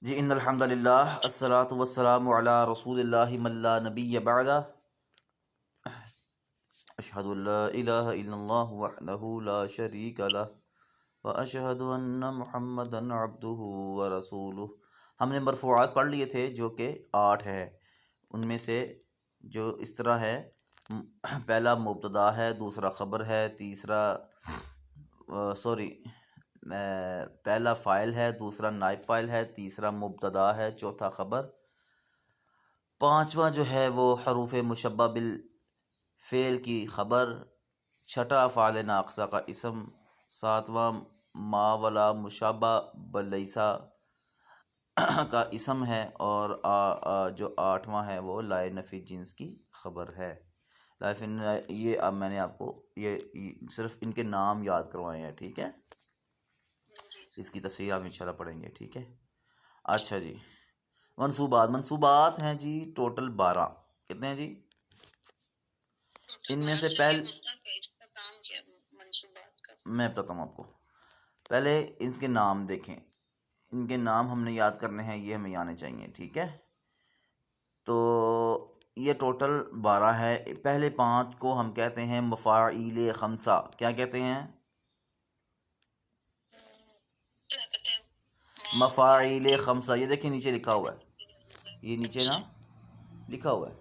جی ان الحمد للہ الصلاۃ والسلام علی رسول اللہ من لا نبی بعدہ اشہد ان لا الہ الا اللہ وحدہ لا شریک لہ واشہد ان محمدا عبدہ ورسولہ۔ ہم نے مرفوعات پڑھ لیے تھے جو کہ 8 ہے، ان میں سے جو اس طرح ہے، پہلا مبتدا ہے، دوسرا خبر ہے، تیسرا پہلا فاعل ہے، دوسرا نائب فاعل ہے، تیسرا مبتدا ہے، چوتھا خبر، پانچواں جو ہے وہ حروف مشبہ بالفعل کی خبر، چھٹا افعال ناقصہ کا اسم، ساتواں ما ولا مشابہ بلیسا کا اسم ہے، اور جو آٹھواں ہے وہ لائے نفی جنس کی خبر ہے۔ یہ اب میں نے آپ کو یہ صرف ان کے نام یاد کروائے ہیں، ٹھیک ہے؟ اس کی تفصیل آپ انشاءاللہ پڑھیں گے، ٹھیک ہے؟ اچھا جی، منصوبات ہیں جی ٹوٹل 12۔ کتنے ہیں جی؟ ان میں سے میں بتاتا ہوں آپ کو، پہلے ان کے نام دیکھیں، ان کے نام ہم نے یاد کرنے ہیں، یہ ہمیں آنے چاہیے، ٹھیک ہے؟ تو یہ ٹوٹل 12 ہے۔ پہلے 5 کو ہم کہتے ہیں مفاعیل خمسہ۔ کیا کہتے ہیں؟ مفاعیل خمسہ۔ یہ دیکھیں نیچے لکھا ہوا ہے، یہ نیچے نا لکھا ہوا ہے،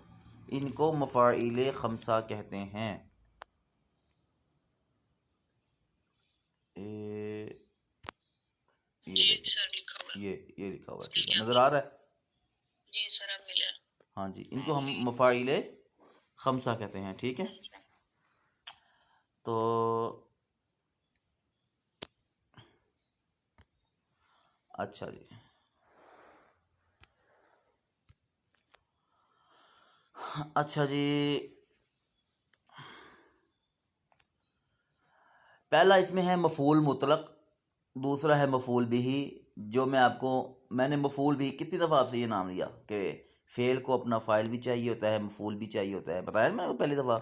ان کو مفاعیل خمسہ کہتے ہیں۔ یہ لکھا ہوا ہے، ٹھیک ہے؟ نظر آ رہا ہے؟ جی سر اب ملا۔ ہاں جی، ان کو ہم مفاعیل خمسہ کہتے ہیں، ٹھیک ہے؟ تو اچھا جی، پہلا اس میں ہے مفعول مطلق، دوسرا ہے مفعول بہ۔ جو میں نے مفعول بہ کتنی دفعہ آپ سے یہ نام لیا کہ فعل کو اپنا فاعل بھی چاہیے ہوتا ہے، مفعول بھی چاہیے ہوتا ہے، بتایا میں نے پہلی دفعہ،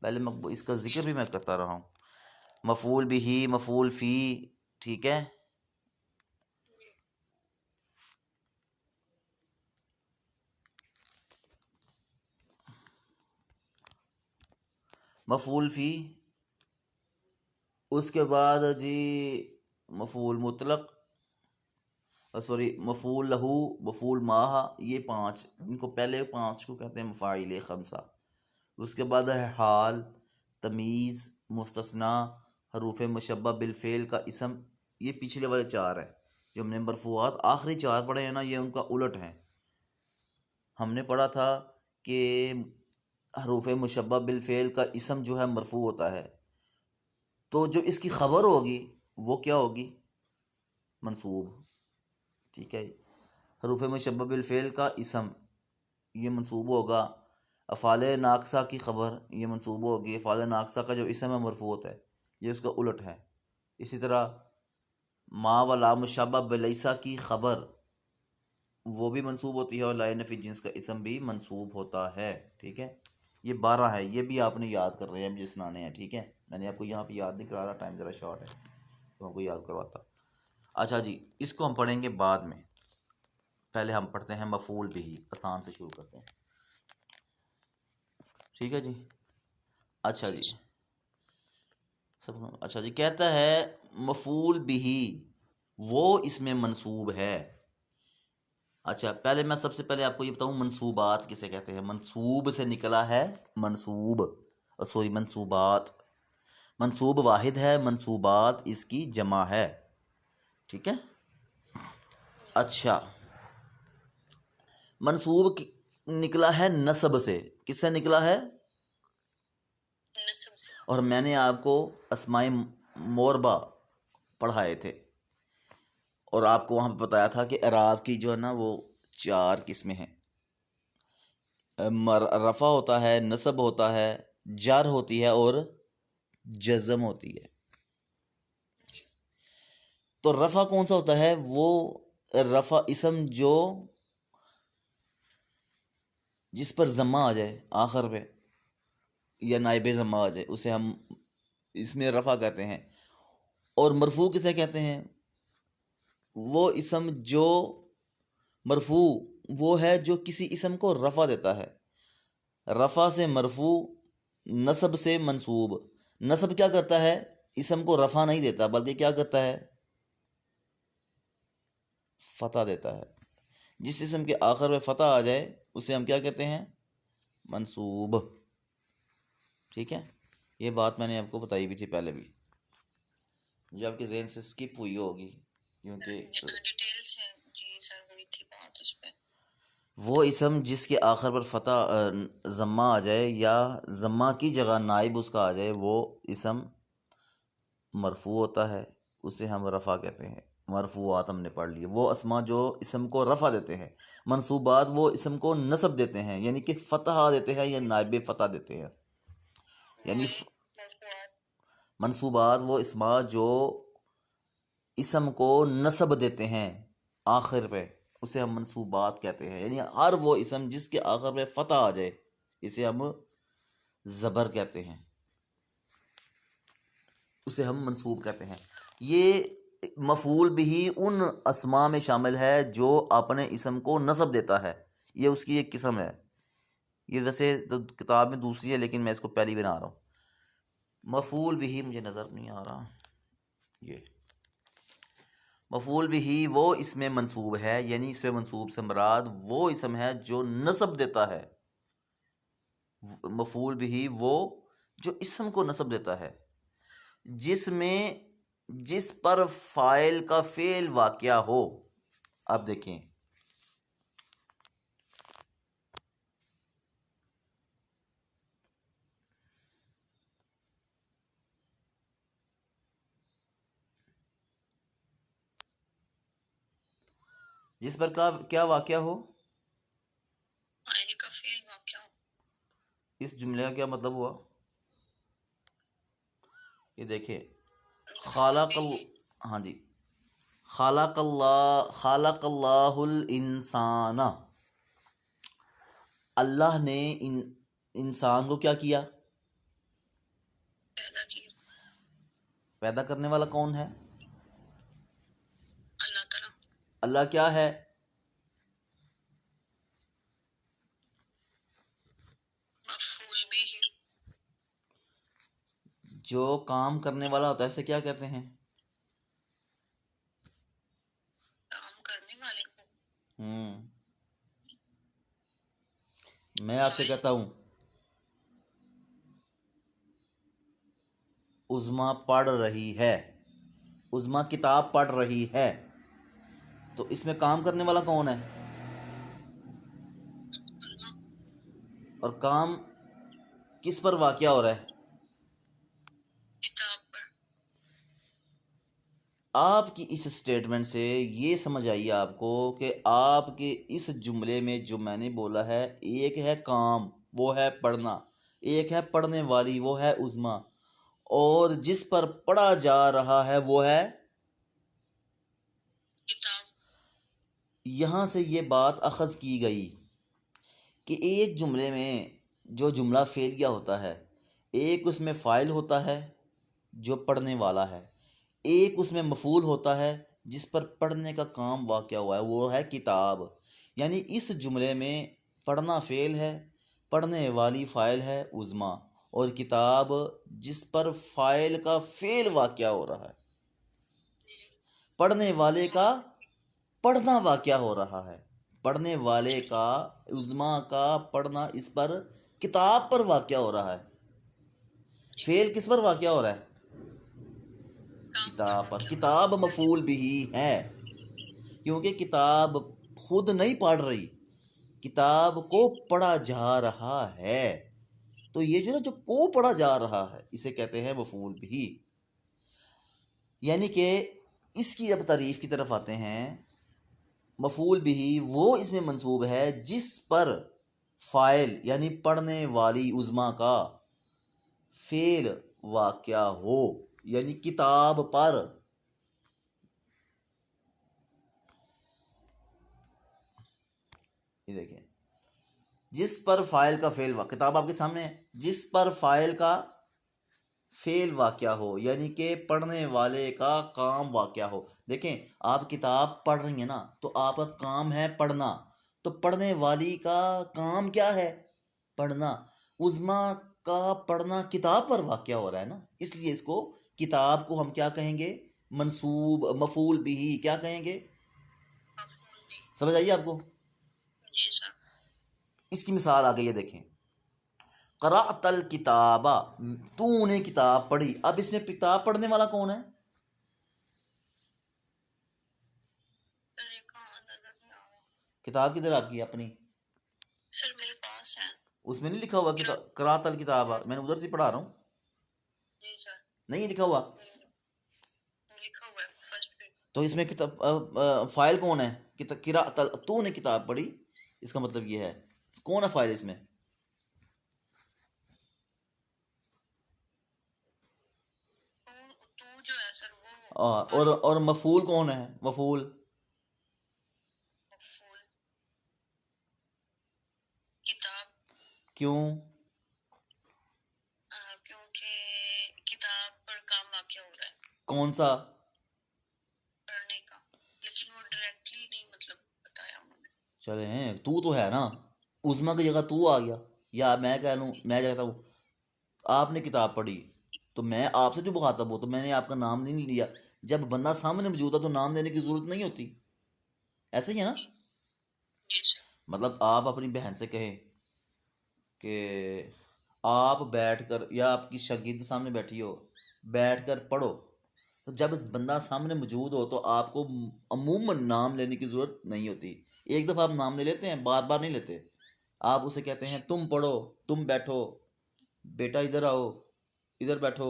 پہلے اس کا ذکر بھی میں کرتا رہا ہوں۔ مفعول بہ، مفعول فی، ٹھیک ہے؟ مفعول فی، اس کے بعد جی مفعول مطلق، مفعول لہو، مفعول ماہ، یہ 5، ان کو پہلے 5 کو کہتے ہیں مفاعیل خمسہ۔ اس کے بعد ہے حال، تمیز، مستثنی، حروف مشبہ بالفعل کا اسم۔ یہ پچھلے والے 4 ہیں جو ہم نے مرفوعات آخری 4 پڑھے ہیں نا، یہ ان کا الٹ ہیں۔ ہم نے پڑھا تھا کہ حروف مشبہ بالفعل کا اسم جو ہے مرفوع ہوتا ہے، تو جو اس کی خبر ہوگی وہ کیا ہوگی؟ منصوب، ٹھیک ہے؟ حروف مشبہ بالفعل کا اسم یہ منصوب ہوگا، افعال ناقصہ کی خبر یہ منصوب ہوگی، افعال ناقصہ کا جو اسم ہے مرفوع ہوتا ہے، یہ اس کا الٹ ہے۔ اسی طرح ما ولا مشابہ بلیسا کی خبر وہ بھی منصوب ہوتی ہے، اور لائے نفی جنس کا اسم بھی منصوب ہوتا ہے، ٹھیک ہے؟ یہ 12 ہے، یہ بھی آپ نے یاد کر رہے ہیں مجھے سنانے ہیں، ٹھیک ہے؟ میں نے آپ کو یہاں پہ یاد نہیں کرا رہا، ٹائم ذرا شارٹ ہے تو آپ کو یاد کرواتا۔ اچھا جی، اس کو ہم پڑھیں گے بعد میں، پہلے ہم پڑھتے ہیں مفعول بہ، آسان سے شروع کرتے ہیں، ٹھیک ہے جی؟ اچھا جی، کہتا ہے مفعول بہ وہ اس میں منصوب ہے۔ اچھا، پہلے میں سب سے پہلے آپ کو یہ بتاؤں منصوبات کسے کہتے ہیں۔ منصوب سے نکلا ہے منصوبات۔ منصوب واحد ہے، منصوبات اس کی جمع ہے، ٹھیک ہے؟ اچھا، منصوب نکلا ہے نسب سے۔ کس سے نکلا ہے؟ نسب سے۔ اور میں نے آپ کو اسماء موربہ پڑھائے تھے، اور آپ کو وہاں پہ بتایا تھا کہ اعراب کی جو ہے نا وہ 4 قسمیں ہیں۔ رفع ہوتا ہے، نصب ہوتا ہے، جر ہوتی ہے، اور جزم ہوتی ہے۔ تو رفع کون سا ہوتا ہے؟ وہ رفع اسم جو جس پر ضمہ آ جائے آخر پہ، یا نائب ضمہ آ جائے، اسے ہم اس میں رفع کہتے ہیں۔ اور مرفوع کسے کہتے ہیں؟ وہ اسم جو مرفوع وہ ہے جو کسی اسم کو رفع دیتا ہے، رفع سے مرفوع، نصب سے منصوب۔ نصب کیا کرتا ہے؟ اسم کو رفع نہیں دیتا بلکہ کیا کرتا ہے؟ فتح دیتا ہے۔ جس اسم کے آخر میں فتح آ جائے اسے ہم کیا کہتے ہیں؟ منصوب۔ ٹھیک ہے، یہ بات میں نے آپ کو بتائی بھی تھی پہلے بھی، جو آپ کے ذہن سے سکپ ہوئی ہوگی کیونکہ ڈیٹیل سے جی سر ہوئی تھی بات اس پہ۔ وہ اسم جس کے آخر پر فتح ضمہ آ جائے یا ضمہ کی جگہ نائب اس کا آ جائے وہ اسم مرفوع ہوتا ہے، اسے ہم رفع کہتے ہیں۔ مرفوعات ہم نے پڑھ لی، وہ اسما جو اسم کو رفع دیتے ہیں۔ منصوبات وہ اسم کو نصب دیتے ہیں، یعنی کہ فتح دیتے ہیں یا نائب فتح دیتے ہیں۔ یعنی منصوبات وہ اسما جو اسم کو نصب دیتے ہیں آخر پہ، اسے ہم منصوبات کہتے ہیں۔ یعنی ہر وہ اسم جس کے آخر پہ فتح آ جائے اسے ہم زبر کہتے ہیں، اسے ہم منصوب کہتے ہیں۔ یہ مفعول بھی ان اسماء میں شامل ہے جو اپنے اسم کو نصب دیتا ہے، یہ اس کی ایک قسم ہے۔ یہ ویسے تو کتاب میں دوسری ہے لیکن میں اس کو پہلی بنا رہا ہوں۔ مفعول بھی مجھے نظر نہیں آ رہا، یہ مفعول بھی وہ اسم منصوب ہے، یعنی اسم منصوب سے مراد وہ اسم ہے جو نصب دیتا ہے۔ مفعول بھی وہ جو اسم کو نصب دیتا ہے جس پر فاعل کا فعل واقع ہو۔ اب دیکھیں، جس پر کیا واقع ہو؟ فاعل کا فعل واقع ہو۔ اس جملے کا کیا مطلب ہوا؟ یہ دیکھیں، ہاں جی، خالق اللہ الانسان، اللہ نے انسان کو کیا کیا؟ پیدا کیا۔ پیدا کرنے والا کون ہے؟ اللہ تعالیٰ۔ اللہ کیا ہے؟ مفعول بھی۔ جو کام کرنے والا ہوتا ہے اسے کیا کہتے ہیں؟ کام کرنے والے کو۔ میں آپ سے کہتا ہوں عظما پڑھ رہی ہے، عظما کتاب پڑھ رہی ہے، تو اس میں کام کرنے والا کون ہے؟ اور کام کس پر واقع ہو رہا ہے؟ کتاب پر۔ آپ کی اس سٹیٹمنٹ سے یہ سمجھ آئی آپ کو کہ آپ کے اس جملے میں جو میں نے بولا ہے، ایک ہے کام وہ ہے پڑھنا، ایک ہے پڑھنے والی وہ ہے عظما، اور جس پر پڑھا جا رہا ہے وہ ہے کتاب۔ یہاں سے یہ بات اخذ کی گئی کہ ایک جملے میں جو جملہ فعلیہ ہوتا ہے، ایک اس میں فاعل ہوتا ہے جو پڑھنے والا ہے، ایک اس میں مفعول ہوتا ہے جس پر پڑھنے کا کام واقع ہوا ہے، وہ ہے کتاب۔ یعنی اس جملے میں پڑھنا فعل ہے، پڑھنے والی فاعل ہے عظما، اور کتاب جس پر فاعل کا فعل واقع ہو رہا ہے، پڑھنے والے کا پڑھنا واقع ہو رہا ہے، پڑھنے والے کا عظما کا پڑھنا اس پر کتاب پر واقع ہو رہا ہے۔ فعل کس پر واقع ہو رہا ہے؟ کتاب پر۔ کتاب مفعول بھی ہے کیونکہ کتاب خود نہیں پڑھ رہی، کتاب کو پڑھا جا رہا ہے، تو یہ جو کو پڑھا جا رہا ہے اسے کہتے ہیں مفعول بھی۔ یعنی کہ اس کی اب تعریف کی طرف آتے ہیں۔ مفعول بھی وہ اس میں منصوب ہے جس پر فاعل یعنی پڑھنے والی عظما کا فعل واقع ہو، یعنی کتاب پر۔ یہ دیکھیں، جس پر فاعل کا فعل کتاب آپ کے سامنے ہے، جس پر فاعل کا فعل واقع ہو، یعنی کہ پڑھنے والے کا کام واقع ہو۔ دیکھیں آپ کتاب پڑھ رہی ہیں نا، تو آپ کا کام ہے پڑھنا، تو پڑھنے والی کا کام کیا ہے؟ پڑھنا۔ عظما کا پڑھنا کتاب پر واقع ہو رہا ہے نا، اس لیے اس کو کتاب کو ہم کیا کہیں گے؟ منصوب، مفعول بھی کیا کہیں گے؟ مفعول بھی۔ سمجھ آئیے آپ کو؟ جی سر۔ اس کی مثال آ گئی ہے، دیکھیں قرأت الکتاب، تو نے کتاب پڑھی۔ اب اس میں کتاب پڑھنے والا کون ہے؟ سر یہ کہاں نظر نہیں آ رہا؟ کتاب کدھر آپ کی اپنی؟ سر میرے پاس ہے۔ اس میں نہیں لکھا ہوا کتاب قرأت الکتاب؟ میں نے ادھر سے پڑھا رہا ہوں، جی سر۔ نہیں لکھا ہوا؟ لکھا ہوا ہے فرسٹ پہ۔ تو اس میں کتاب فائل کون ہے؟ قرأت تو نے کتاب پڑھی، اس کا مطلب یہ ہے کون ہے فائل اس میں؟ تو جو ہے سر وہ اور مفعول کون ہے؟ مفعول مفعول کتاب، کیوں؟ کیونکہ کتاب پر کام واقع ہو رہا ہے کون سا؟ پڑھنے کا، لیکن وہ ڈائریکٹلی نہیں مطلب بتایا انہوں نے۔ چلے ہیں تو ہے نا، عظما کی جگہ تو آ گیا، یا میں کہہ لوں، میں کہتا ہوں آپ نے کتاب پڑھی تو میں آپ سے جو مخاطب ہوں تو میں نے آپ کا نام نہیں لیا، جب بندہ سامنے موجود ہے تو نام دینے کی ضرورت نہیں ہوتی، ایسے ہی ہے نا؟ جی سر۔ مطلب آپ اپنی بہن سے کہیں کہ آپ بیٹھ کر، یا آپ کی شاگرد سامنے بیٹھی ہو، بیٹھ کر پڑھو، تو جب اس بندہ سامنے موجود ہو تو آپ کو عموماً نام لینے کی ضرورت نہیں ہوتی، ایک دفعہ آپ نام لے لیتے ہیں، بار بار نہیں لیتے، آپ اسے کہتے ہیں تم پڑھو، تم بیٹھو، بیٹا ادھر آؤ، ادھر بیٹھو،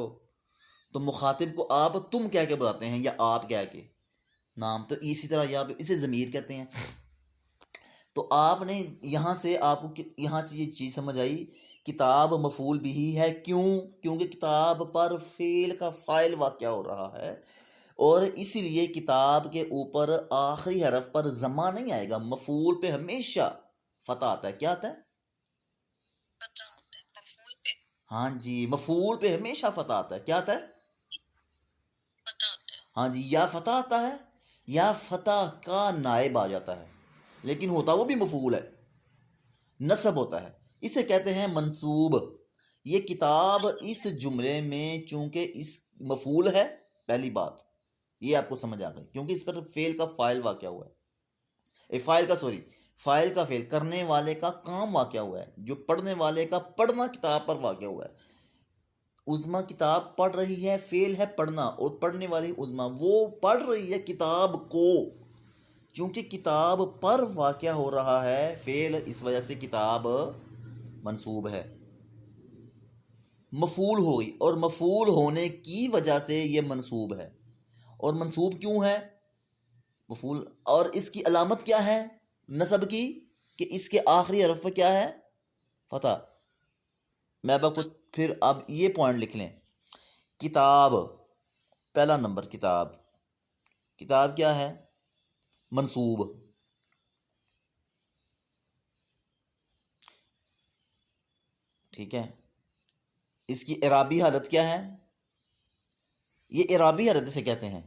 تو مخاطب کو آپ تم کہہ کے بتاتے ہیں یا آپ کہہ کے نام، تو اسی طرح یہاں پہ اسے ضمیر کہتے ہیں۔ تو آپ نے یہاں سے آپ کو یہاں سے یہ چیز سمجھ آئی، کتاب مفعول بھی ہے، کیونکہ کتاب پر فعل کا فاعل واقع ہو رہا ہے، اور اسی لیے کتاب کے اوپر آخری حرف پر ضمہ نہیں آئے گا، مفعول پہ ہمیشہ فتح آتا ہے۔ کیا آتا ہے؟ پتہ ہوتا ہے مفعول پہ۔ ہاں جی، مفعول پہ ہمیشہ فتح آتا ہے۔ کیا آتا ہے؟ پتہ ہوتا ہے۔ ہاں جی، یا فتح آتا ہے یا فتح کا نائب آ جاتا ہے، لیکن ہوتا وہ بھی مفعول ہے، نصب ہوتا ہے، اسے کہتے ہیں منصوب۔ یہ کتاب اس جملے میں چونکہ اس مفعول ہے، پہلی بات یہ آپ کو سمجھ آ گئی، کیونکہ اس پر فعل کا فاعل واقع ہوا ہے، فاعل کا فعل کرنے والے کا کام واقع ہوا ہے، جو پڑھنے والے کا پڑھنا کتاب پر واقع ہوا ہے۔ عظما کتاب پڑھ رہی ہے، فعل ہے پڑھنا، اور پڑھنے والی عظما وہ پڑھ رہی ہے کتاب کو، چونکہ کتاب پر واقع ہو رہا ہے فعل، اس وجہ سے کتاب منصوب ہے، مفعول ہوئی، اور مفعول ہونے کی وجہ سے یہ منصوب ہے۔ اور منصوب کیوں ہے مفعول؟ اور اس کی علامت کیا ہے نصب کی؟ کہ اس کے آخری حرف پہ کیا ہے؟ فتح۔ میں اب آپ کو پھر اب یہ پوائنٹ لکھ لیں، کتاب، پہلا نمبر کتاب، کتاب کیا ہے؟ منصوب۔ ٹھیک ہے، اس کی اعرابی حالت کیا ہے؟ یہ اعرابی حالت اسے کہتے ہیں،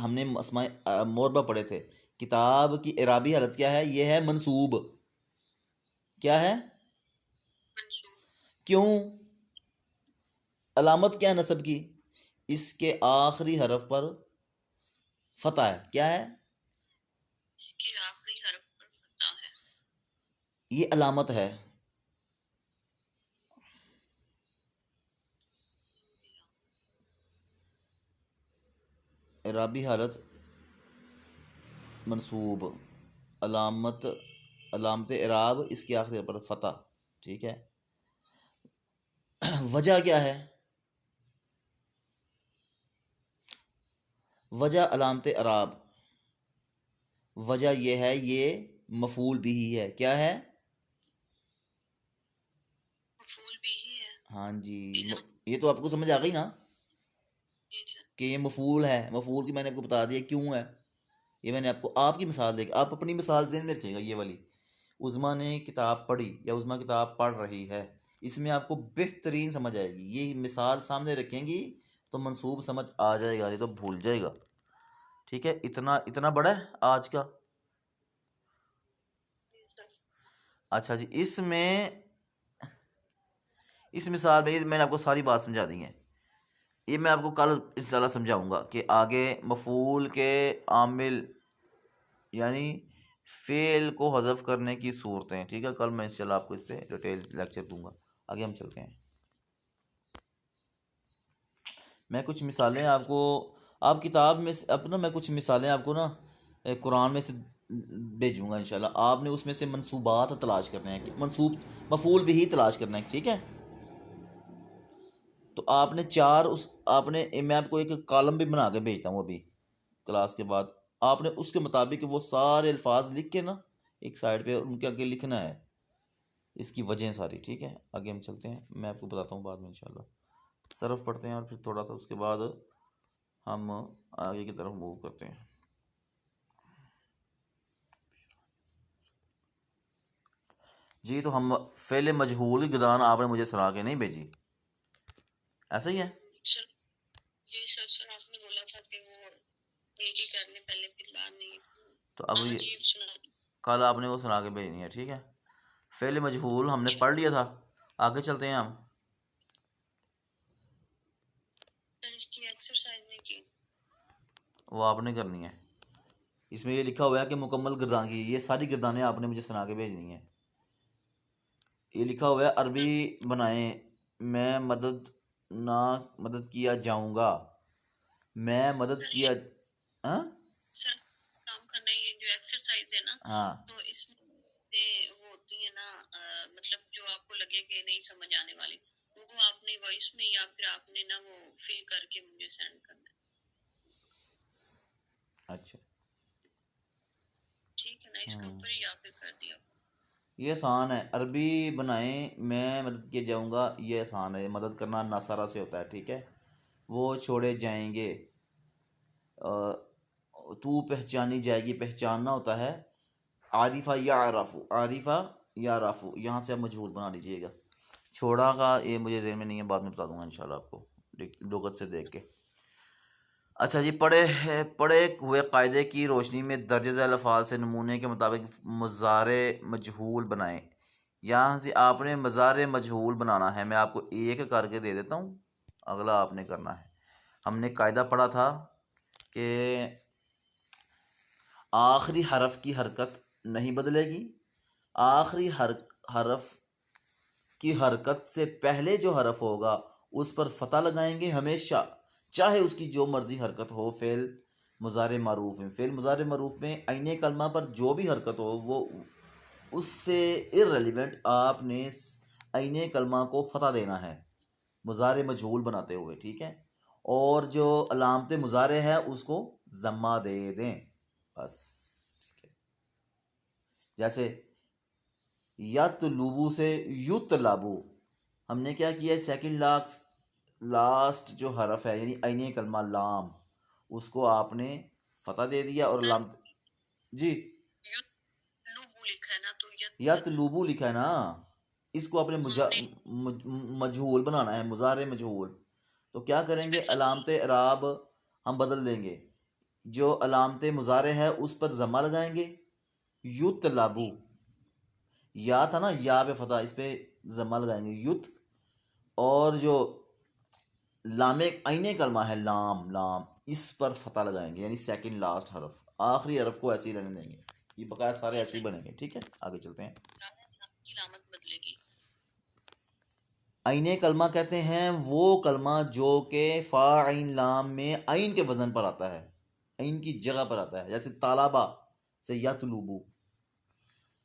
ہم نے اسماء موربہ پڑھے تھے، کتاب کی اعرابی حالت کیا ہے؟ یہ ہے منصوب۔ کیا ہے؟ منصوب۔ کیوں؟ علامت کیا ہے نصب کی؟ اس کے آخری حرف پر فتح ہے۔ کیا ہے؟ اس کے آخری حرف پر فتح ہے۔ یہ علامت ہے۔ اعرابی حالت منصوب، علامت اعراب اس کے آخری پر فتح۔ ٹھیک ہے، وجہ کیا ہے؟ وجہ علامت اعراب، وجہ یہ ہے، یہ مفعول بھی ہے۔ کیا ہے؟ مفعول بھی ہے۔ ہاں جی، یہ تو آپ کو سمجھ آ گئی نا کہ یہ مفعول ہے، مفعول کی میں نے آپ کو بتا دیا کیوں ہے، یہ میں نے آپ کی مثال دے گا، آپ اپنی مثال ذہن میں رکھیے گا، یہ والی عظما نے کتاب پڑھی یا عظما کتاب پڑھ رہی ہے، اس میں آپ کو بہترین سمجھ آئے گی. یہ مثال سامنے رکھیں گی تو منصوب سمجھ آ جائے گا، نہیں تو بھول جائے گا. ٹھیک ہے، اتنا بڑا ہے آج کا. اچھا جی، اس مثال میں میں نے آپ کو ساری بات سمجھا دی ہے. یہ میں آپ کو کل انشاءاللہ سمجھاؤں گا کہ آگے مفعول کے عامل یعنی فعل کو حذف کرنے کی صورتیں. ٹھیک ہے، کل میں انشاءاللہ آپ کو اس پہ ڈیٹیل لیکچر دوں گا. آگے ہم چلتے ہیں. میں کچھ مثالیں آپ کو، آپ کتاب میں سے اپنا میں کچھ مثالیں آپ کو نا قرآن میں سے بھیجوں گا انشاءاللہ. آپ نے اس میں سے منصوبات تلاش کرنے ہیں، مفعول بھی تلاش کرنا ہے. ٹھیک ہے، تو آپ نے میں آپ کو ایک کالم بھی بنا کے بھیجتا ہوں ابھی کلاس کے بعد. آپ نے اس کے مطابق وہ سارے الفاظ لکھ کے نا ایک سائڈ پہ ان کے آگے لکھنا ہے اس کی وجہ ساری. ٹھیک ہے، آگے ہم چلتے ہیں، میں آپ کو بتاتا ہوں بعد میں انشاءاللہ. صرف پڑھتے ہیں اور پھر تھوڑا سا اس کے بعد ہم آگے کی طرف موو کرتے ہیں. جی تو ہم فعل مجہول کی گردان آپ نے مجھے سنا کے نہیں بھیجی، ایسا ہی ہے؟ سر جی سر آپ نے بولا تھا کہ وہ ایک ہی کرنے پہلے پھر بعد نہیں. تو اب یہ جی سنا. کل آپ نے وہ سنا کے بھیجنی ہے. ٹھیک ہے، فعل مجہول ہم نے پڑھ لیا تھا. آگے چلتے ہیں ہم. اس کی ایکسرسائز نہیں کی. وہ آپ نے کرنی ہے. اس میں یہ لکھا ہوا ہے کہ مکمل گردان کی، یہ ساری گردانیں آپ نے مجھے سنا کے بھیجنی ہیں. یہ لکھا ہوا ہے عربی بنائیں، میں مدد کیا جاؤں گا. میں مدد کیا سر کام کرنا یہ جو ایکسرسائز ہے نا، ہاں تو اس میں وہ ہوتی ہے نا مطلب جو آپ کو لگے کہ نہیں سمجھ آنے والی، وہ آپ نے وائس میں یا پھر آپ نے نا وہ فل کر کے مجھے سینڈ کرنا ہے. اچھا ٹھیک ہے نا، اس کے اوپر ہی یا پھر کر دیا. یہ آسان ہے. عربی بنائیں میں مدد کیا جاؤں گا، یہ آسان ہے. مدد کرنا ناصرہ سے ہوتا ہے. ٹھیک ہے، وہ چھوڑے جائیں گے. تو پہچانی جائے گی، پہچاننا ہوتا ہے. عارفہ یا رافو یہاں سے آپ مجہول بنا لیجئے گا. چھوڑا کا یہ مجھے ذہن میں نہیں ہے، بعد میں بتا دوں گا انشاءاللہ آپ کو لغت سے دیکھ کے. اچھا جی، پڑھے ہوئے قاعدے کی روشنی میں درج ذیل الفاظ سے نمونے کے مطابق مضارع مجہول بنائیں. یہاں سے آپ نے مضارع مجہول بنانا ہے. میں آپ کو ایک کر کے دے دیتا ہوں، اگلا آپ نے کرنا ہے. ہم نے قاعدہ پڑھا تھا کہ آخری حرف کی حرکت نہیں بدلے گی. آخری حرف کی حرکت سے پہلے جو حرف ہوگا اس پر فتح لگائیں گے ہمیشہ، چاہے اس کی جو مرضی حرکت ہو. فعل مضارع معروف میں عین کلمہ پر جو بھی حرکت ہو وہ اس سے ارریلیونٹ آپ نے عین کلمہ کو فتح دینا ہے مضارع مجہول بناتے ہوئے. ٹھیک ہے، اور جو علامت مضارع ہے اس کو ضمہ دے دیں بس. ٹھیک ہے، جیسے یطلبو سے یطلبو، ہم نے کیا کیا ہے، سیکنڈ لاسٹ جو حرف ہے یعنی عین کلمہ لام، اس کو آپ نے فتح دے دیا اور علامت. جی لوبو لکھا ہے نا، تو یطلبو لکھا ہے نا، اس کو آپ نے مجہول بنانا ہے، مضارع مجہول. تو کیا کریں گے، علامت اعراب ہم بدل دیں گے. جو علامت مضارع ہے اس پر ضمہ لگائیں گے، یطلبو. یا تھا نا، یا پہ فتح، اس پہ ضمہ لگائیں گے یت. اور جو لام عین کلمہ ہے لام اس پر فتح لگائیں گے، یعنی سیکنڈ لاسٹ حرف. آخری حرف کو ایسے ہی رہنے دیں گے، یہ بقایا سارے ایسے ہی بنیں گے. ٹھیک ہے، آگے چلتے ہیں. علامت بدلے گی. عین کلمہ کہتے ہیں وہ کلمہ جو کہ فا عین لام میں عین کے وزن پر آتا ہے، عین کی جگہ پر آتا ہے. جیسے طالبہ سے یطلبو.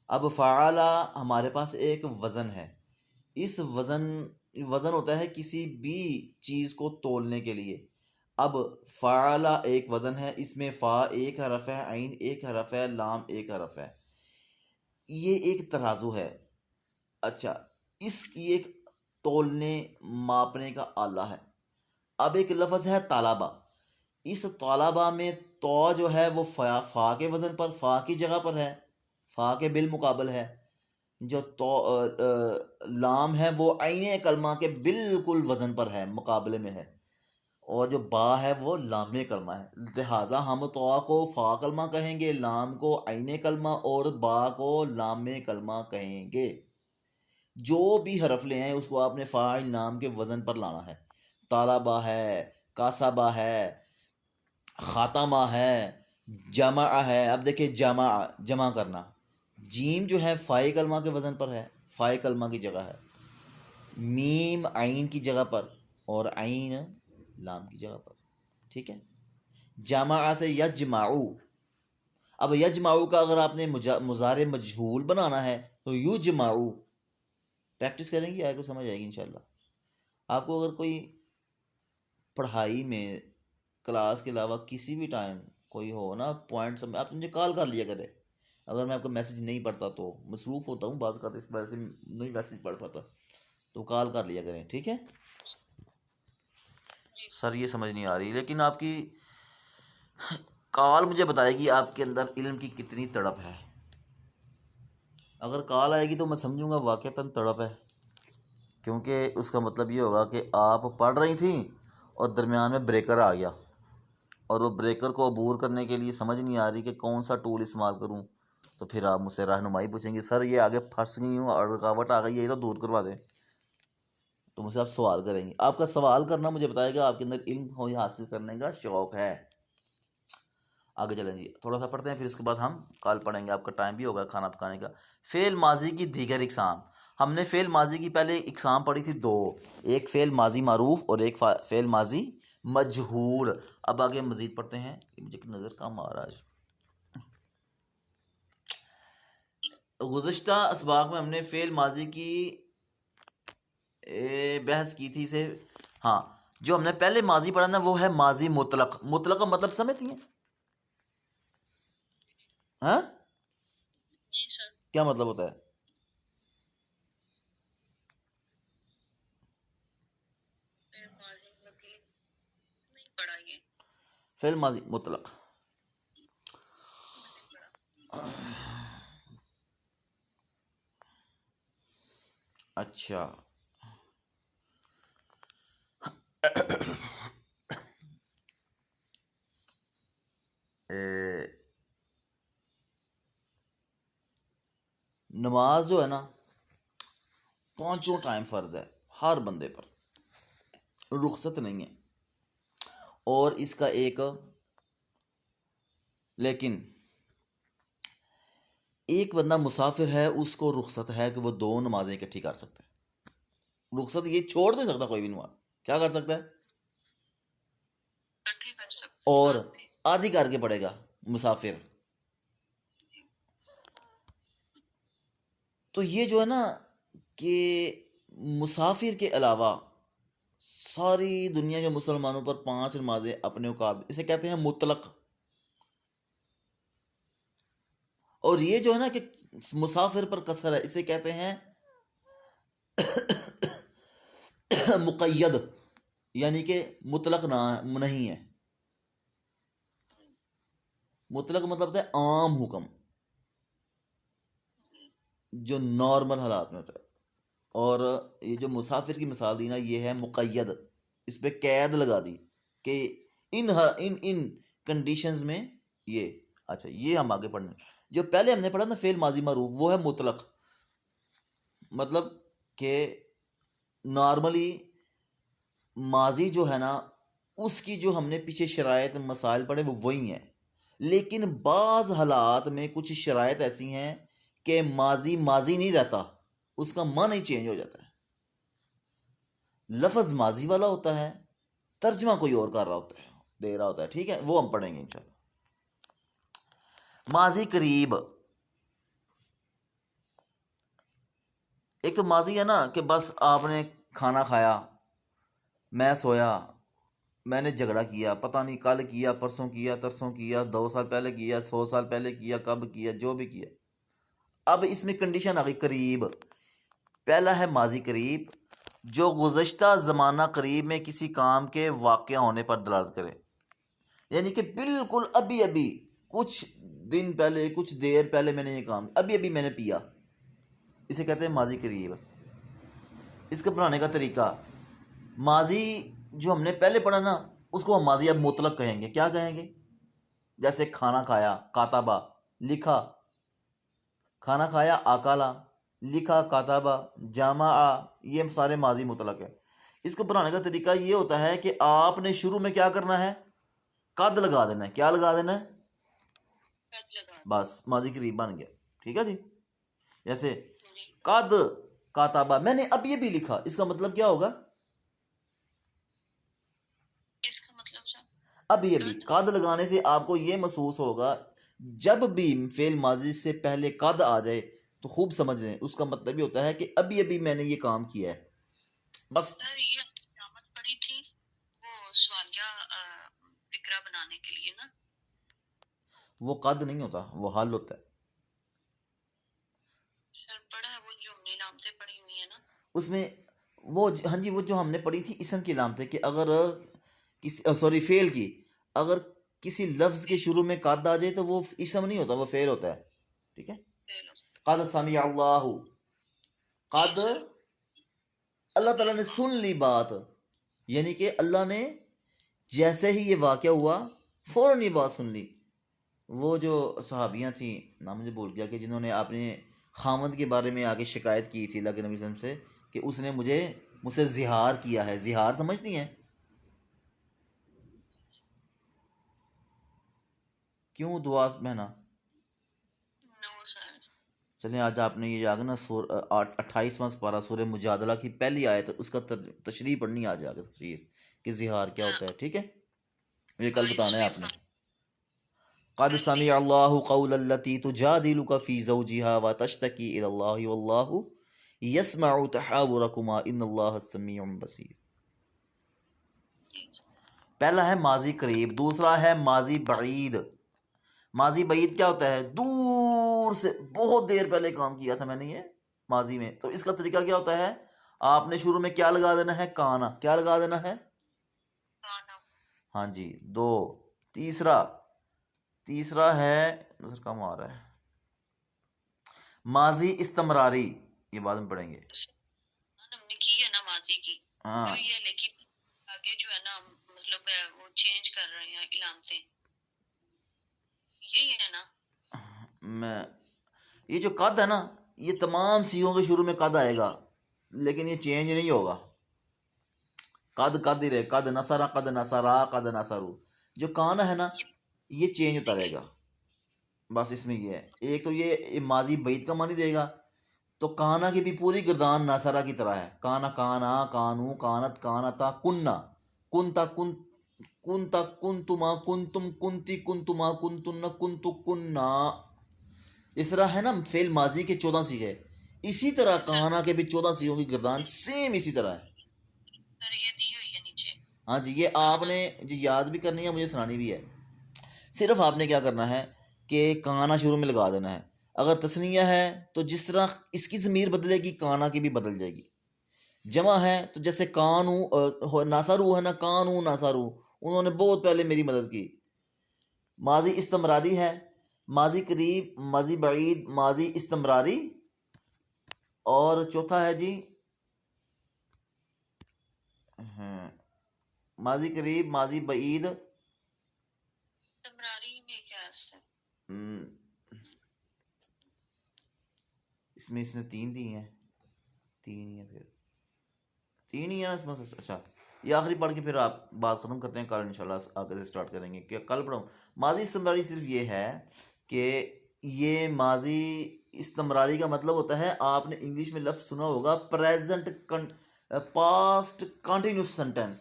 اب فعلا ہمارے پاس ایک وزن ہے. اس وزن ہوتا ہے کسی بھی چیز کو تولنے کے لیے. اب فعلا ایک وزن ہے، اس میں فا ایک حرف ہے، عین ایک حرف ہے، لام ایک حرف ہے. یہ ایک ترازو ہے. اچھا، اس کی ایک تولنے ماپنے کا آلہ ہے. اب ایک لفظ ہے طالبہ. اس طالبہ میں تو جو ہے وہ فا کے وزن پر، فا کی جگہ پر ہے، فا کے بالمقابل ہے. جو تو لام ہے وہ عین کلمہ کے بالکل وزن پر ہے، مقابلے میں ہے، اور جو با ہے وہ لام کلمہ ہے، لہٰذا ہم تو کو فا کلمہ کہیں گے، لام کو عین کلمہ اور با کو لام کلمہ کہیں گے۔ جو بھی حرف لے ہیں اس کو آپ نے فاعل نام کے وزن پر لانا ہے۔ طالبہ ہے، کاسبہ ہے، خاتمہ ہے، جمع ہے۔ اب دیکھیں جمع کرنا، جیم جو ہے فائی کلمہ کے وزن پر ہے، فائی کلمہ کی جگہ ہے، میم عین کی جگہ پر، اور عین لام کی جگہ پر، ٹھیک ہے۔ جمع سے یجمعو، اب یجمعو کا اگر آپ نے مضارع مجہول بنانا ہے تو یجمعو، پریکٹس کریں گی آئے کو سمجھ آئے گی انشاءاللہ۔ آپ کو اگر کوئی پڑھائی میں کلاس کے علاوہ کسی بھی ٹائم کوئی ہو نا پوائنٹ سب، آپ مجھے کال کر لیا کرے، اگر میں آپ کا میسج نہیں پڑھتا تو مصروف ہوتا ہوں بعض اوقات، اس وجہ سے نہیں میسج پڑھ پاتا، تو کال کر لیا کریں، ٹھیک ہے سر۔ یہ سمجھ نہیں آ رہی، لیکن آپ کی کال مجھے بتائے گی آپ کے اندر علم کی کتنی تڑپ ہے۔ اگر کال آئے گی تو میں سمجھوں گا واقعتاً تڑپ ہے، کیونکہ اس کا مطلب یہ ہوگا کہ آپ پڑھ رہی تھیں اور درمیان میں بریکر آ گیا، اور وہ بریکر کو عبور کرنے کے لیے سمجھ نہیں آ رہی کہ کون سا ٹول استعمال کروں، تو پھر آپ مجھ سے رہنمائی پوچھیں گی، سر یہ آگے پھنس گئی ہوں اور رکاوٹ آ گئی ہے، یہ تو دور کروا دیں، تو مجھ سے آپ سوال کریں گے۔ آپ کا سوال کرنا مجھے بتائے گا آپ کے اندر علم حاصل کرنے کا شوق ہے۔ آگے چلیں جی، تھوڑا سا پڑھتے ہیں، پھر اس کے بعد ہم کال پڑھیں گے، آپ کا ٹائم بھی ہوگا کھانا پکانے کا۔ فعل ماضی کی دیگر اقسام، ہم نے فعل ماضی کی پہلے اقسام پڑھی تھی دو، ایک فعل ماضی معروف اور ایک فعل ماضی مجہول۔ اب آگے مزید پڑھتے ہیں، مجھے نظر کم آ رہا ہے۔ گزشتہ اسباق میں ہم نے فعل ماضی کی بحث کی تھی سے، ہاں جو ہم نے پہلے ماضی پڑھا نا وہ ہے ماضی مطلق۔ مطلق کا مطلب سمجھتی ہیں؟ ہاں جی سر۔ کیا مطلب ہوتا ہے؟ نہیں پڑھا یہ، فعل ماضی مطلق، نہیں پڑھا۔ اچھا نماز جو ہے نا پانچوں ٹائم فرض ہے ہر بندے پر، رخصت نہیں ہے، اور اس کا ایک لیکن ایک بندہ مسافر ہے، اس کو رخصت ہے کہ وہ دو نمازیں اکٹھی کر سکتا ہے، رخصت یہ چھوڑ نہیں سکتا کوئی بھی نماز، کیا کر سکتا ہے؟ اکٹھے کر سکتے اور بعد میں۔ آدھی کر کے پڑے گا مسافر۔ تو یہ جو ہے نا کہ مسافر کے علاوہ ساری دنیا کے مسلمانوں پر پانچ نمازیں اپنے اوقات، اسے کہتے ہیں مطلق۔ اور یہ جو ہے نا کہ مسافر پر قصر ہے، اسے کہتے ہیں مقید، یعنی کہ مطلق نہیں ہے۔ مطلق مطلب ہوتا ہے عام حکم جو نارمل حالات میں ہوتا ہے، اور یہ جو مسافر کی مثال دی نا یہ ہے مقید، اس پہ قید لگا دی کہ ان کنڈیشنز میں یہ۔ اچھا یہ ہم آگے پڑھنے، جو پہلے ہم نے پڑھا نا فعل ماضی معروف وہ ہے مطلق، مطلب کہ نارملی ماضی جو ہے نا اس کی جو ہم نے پیچھے شرائط مسائل پڑھے وہ وہی ہیں، لیکن بعض حالات میں کچھ شرائط ایسی ہیں کہ ماضی ماضی نہیں رہتا، اس کا معنی ہی چینج ہو جاتا ہے، لفظ ماضی والا ہوتا ہے، ترجمہ کوئی اور کر رہا ہوتا ہے، دے رہا ہوتا ہے، ٹھیک ہے وہ ہم پڑھیں گے انشاءاللہ۔ ماضی قریب، ایک تو ماضی ہے نا کہ بس آپ نے کھانا کھایا، میں سویا، میں نے جھگڑا کیا، پتہ نہیں کل کیا، پرسوں کیا، ترسوں کیا، 2 سال پہلے کیا، 100 سال پہلے کیا، کب کیا، جو بھی کیا۔ اب اس میں کنڈیشن آ گئی قریب، پہلا ہے ماضی قریب جو گزشتہ زمانہ قریب میں کسی کام کے واقع ہونے پر دلالت کرے، یعنی کہ بالکل ابھی ابھی کچھ دن پہلے، کچھ دیر پہلے میں نے یہ کام، ابھی ابھی میں نے پیا، اسے کہتے ہیں ماضی قریب. اس کے بنانے کا طریقہ، ماضی جو ہم نے پہلے پڑھا نا اس کو ہم ماضی اب مطلق کہیں گے. کیا کہیں گے؟ جیسے کھانا کھایا، کاتبہ، لکھا. کھانا کھایا آکالا، لکھا کاتبہ، جامع، یہ سارے ماضی مطلق ہے. اس کو بنانے کا طریقہ یہ ہوتا ہے کہ آپ نے شروع میں کیا کرنا ہے؟ قد لگا دینا ہے. کیا لگا دینا ہے؟ بس ماضی قریب بن گیا. ٹھیک ہے جی. جیسے قد کاتبہ، میں نے اب یہ بھی لکھا، اس کا مطلب کیا ہوگا؟ اس کا مطلب ابھی قد لگانے سے آپ کو یہ محسوس ہوگا، جب بھی فعل ماضی سے پہلے قد آ جائے تو خوب سمجھ لیں اس کا مطلب یہ ہوتا ہے کہ ابھی میں نے یہ کام کیا ہے. بس سر یہ علامت پڑی تھی وہ سوالیہ فکرہ بنانے کے لیے نا، وہ قد نہیں ہوتا، وہ حل ہوتا ہے. سر پڑھا ہے وہ جو ہم نے علامتیں پڑھی ہوئی ہیں نا اس میں وہ ہاں جی، وہ جو ہم نے پڑھی تھی اسم کی علامت ہے کہ اگر کسی فعل کی اگر کسی لفظ کے شروع میں قد آ جائے تو وہ اسم نہیں ہوتا، وہ فعل ہوتا ہے. ٹھیک ہے. قد سمع اللہ، قد اللہ تعالیٰ نے سن لی بات، یعنی کہ اللہ نے جیسے ہی یہ واقعہ ہوا فوراً یہ بات سن لی. وہ جو صحابیاں تھیں، نام مجھے بھول گیا، کہ جنہوں نے اپنے خامد کے بارے میں آگے شکایت کی تھی اللہ کے نبی صلی اللہ علیہ وسلم سے کہ اس نے مجھ سے زہار کیا ہے. زہار سمجھتی ہیں؟ کیوں دعا بہنا؟ نو سر. چلیں آج آپ نے یہ آگے نا 28واں پارہ سورہ مجادلہ کی پہلی آیت اس کا تشریح پڑھنی آج آگے تفسیر کہ زہار کیا ہوتا ہے. ٹھیک ہے، مجھے کل بتانا ہے آپ نے. قد سمع اللہ قول التی تجادلک فی زوجها وتشتکی الی اللہ واللہ یسمع تحاورکما ان اللہ سمیع بصیر. پہلا ہے ماضی قریب، دوسرا ہے ماضی بعید. ماضی بعید کیا ہوتا ہے؟ دور سے، بہت دیر پہلے کام کیا تھا میں نے یہ ماضی میں. تو اس کا طریقہ کیا ہوتا ہے؟ آپ نے شروع میں کیا لگا دینا ہے؟ کانا. کیا لگا دینا ہے؟ ہاں جی. دو. تیسرا ہے، نظر کم آ رہا ہے، ماضی استمراری. یہ بعد میں پڑھیں گے. ہم نے کی ہے نا ماضی کی، ہاں وہی ہے، لیکن آگے جو ہے نا مطلب ہے وہ چینج کر رہے ہیں علامتیں، یہی ہے نا. میں یہ جو قد ہے نا یہ تمام سیغوں کے شروع میں قد آئے گا لیکن یہ چینج نہیں ہوگا. قد ہی رہے، قد نصرا، قد نصرا، قد نصرو. جو کانا ہے نا یہ چینج ہوتا رہے گا. بس اس میں یہ ہے، ایک تو یہ ماضی بعید کا معنی دے گا، تو کانا کی بھی پوری گردان ناصرہ کی طرح ہے. کانا، کانا، کانو، کانت، کانتا، کننا، کنتا، کنتا، کنتما، کنتم، کنتی، کنتما، کنتن، کنتو، کننا. اس طرح ہے نا فعل ماضی کے 14 صیغے، اسی طرح کانا کے بھی 14 صیغوں کی گردان سیم اسی طرح ہے. سر یہ دی ہوئی ہے نیچے. ہاں جی، یہ آپ نے جی یاد بھی کرنی ہے، مجھے سنانی بھی ہے. صرف آپ نے کیا کرنا ہے کہ کانا شروع میں لگا دینا ہے. اگر تثنیہ ہے تو جس طرح اس کی ضمیر بدلے گی کانا کی بھی بدل جائے گی. جمع ہے تو جیسے کانو ناصرو ہے نا، کانو ناصرو، انہوں نے بہت پہلے میری مدد کی. ماضی استمراری ہے، ماضی قریب، ماضی بعید، ماضی استمراری. اور چوتھا ہے جی ماضی قریب، ماضی بعید. استمراری میں کیا ہے؟ اس میں اس نے 3 دی ہیں، 3 ہی ہیں، پھر 3 ہی ہیں اس میں. اچھا یہ آخری پڑھ کے پھر آپ بات ختم کرتے ہیں. کل انشاءاللہ آگے سے سٹارٹ کریں گے. کہ کل پڑھوں ماضی استمراری صرف یہ ہے کہ یہ ماضی استمراری کا مطلب ہوتا ہے، آپ نے انگلش میں لفظ سنا ہوگا present past continuous sentence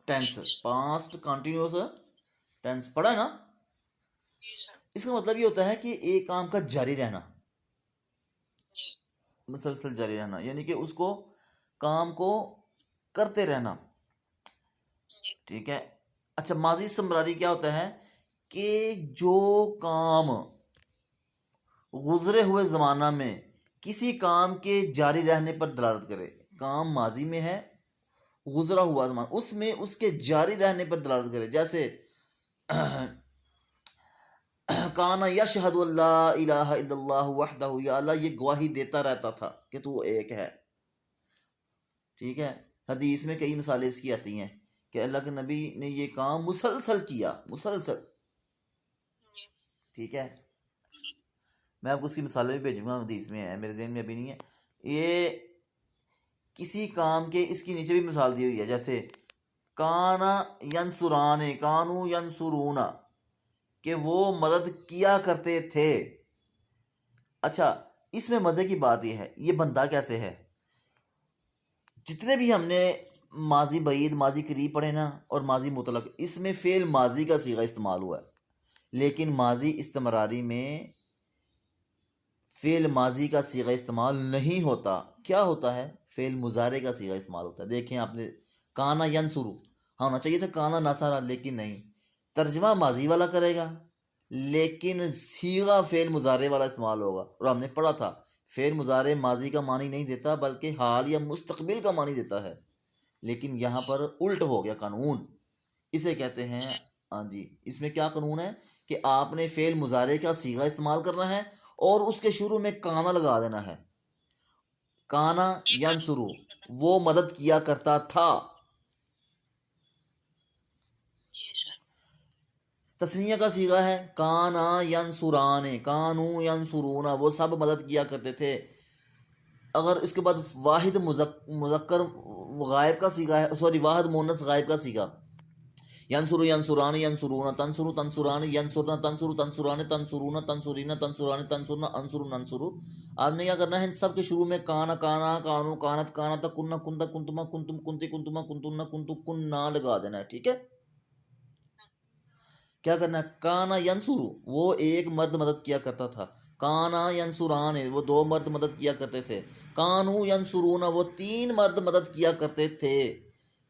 tense. Past continuous tense پڑھا ہے نا. اس کا مطلب یہ ہوتا ہے کہ ایک کام کا جاری رہنا، مسلسل جاری رہنا، یعنی کہ اس کو کام کو کرتے رہنا. ٹھیک ہے. اچھا ماضی استمراری کیا ہوتا ہے کہ جو کام گزرے ہوئے زمانہ میں کسی کام کے جاری رہنے پر دلالت کرے. کام ماضی میں ہے، گزرا ہوا زمانہ، اس میں اس کے جاری رہنے پر دلالت کرے. جیسے کانا یشہد اللہ الہ الا اللہ وحدہ، یا اللہ یہ گواہی دیتا رہتا تھا کہ تو ایک ہے. ٹھیک ہے. حدیث میں کئی مثالیں اس کی آتی ہیں کہ اللہ کے نبی نے یہ کام مسلسل کیا، مسلسل. ٹھیک ہے. میں آپ کو اس کی مثالیں بھی بھیجوں گا، حدیث میں ہے، میرے ذہن میں ابھی نہیں ہے. یہ کسی کام کے اس کی نیچے بھی مثال دی ہوئی ہے، جیسے کانا ینصران، کانو ینصرونا، کہ وہ مدد کیا کرتے تھے. اچھا، اس میں مزے کی بات یہ ہے، یہ بندہ کیسے ہے؟ جتنے بھی ہم نے ماضی بعید، ماضی قریب پڑھے نا، اور ماضی مطلق، اس میں فعل ماضی کا صیغہ استعمال ہوا ہے. لیکن ماضی استمراری میں فعل ماضی کا صیغہ استعمال نہیں ہوتا. کیا ہوتا ہے؟ فعل مضارع کا صیغہ استعمال ہوتا ہے. دیکھیں آپ نے کانا ینصرو ہونا چاہیے تھا کانا نصرا، لیکن نہیں، ترجمہ ماضی والا کرے گا لیکن صیغہ فعل مضارع والا استعمال ہوگا. اور ہم نے پڑھا تھا فعل مضارع ماضی کا معنی نہیں دیتا بلکہ حال یا مستقبل کا معنی دیتا ہے. لیکن یہاں پر الٹ ہو گیا قانون. اسے کہتے ہیں، ہاں جی، اس میں کیا قانون ہے کہ آپ نے فعل مضارع کا صیغہ استعمال کرنا ہے اور اس کے شروع میں کانا لگا دینا ہے. کانا ینصرو، وہ مدد کیا کرتا تھا. تثنیہ کا صیغہ ہے کانا ینصران، کانو ینصرون، وہ سب مدد کیا کرتے تھے. اگر اس کے بعد واحد مذکر غائب کا صیغہ ہے، سوری، واحد مؤنث غائب کا صیغہ، ینصر ینصران ینصرون، تنصر تنصران، ینصرنا تنصر تنصران، تنصرون تنصرین، تنصران تنصرنا، انصر ننصر. آپ نے کیا کرنا ہے؟ ان سب کے شروع میں کانا کانا، کانو کانت کانت، کننا کنتا کنتما کنتم کنتی کنتما کنتن کنتو کننا لگا دینا ہے. ٹھیک ہے. کیا کرنا ہے؟ کانا ینصرو، وہ ایک مرد مدد کیا کرتا تھا. کانا ینصران، وہ دو مرد مدد کیا کرتے تھے. کانو ینصرون، وہ تین مرد مدد کیا کرتے تھے.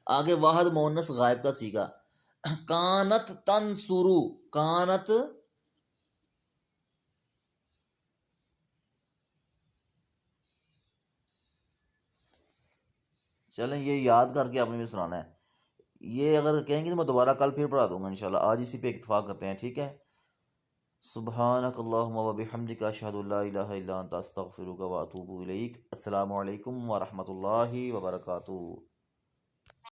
آگے واحد مؤنث غائب کا صیغہ کانت تنصرو، کانت چلیں یہ یاد کر کے آپ نے بھی سنانا ہے. یہ اگر کہیں گے تو میں دوبارہ کل پھر پڑھا دوں گا انشاءاللہ. آج اسی پہ اکتفا کرتے ہیں. ٹھیک ہے. سبحانک اللہم و بحمدک، اشہد ان لا الہ الا انت، استغفرک و اتوب الیک. السلام علیکم ورحمۃ اللہ وبرکاتہ.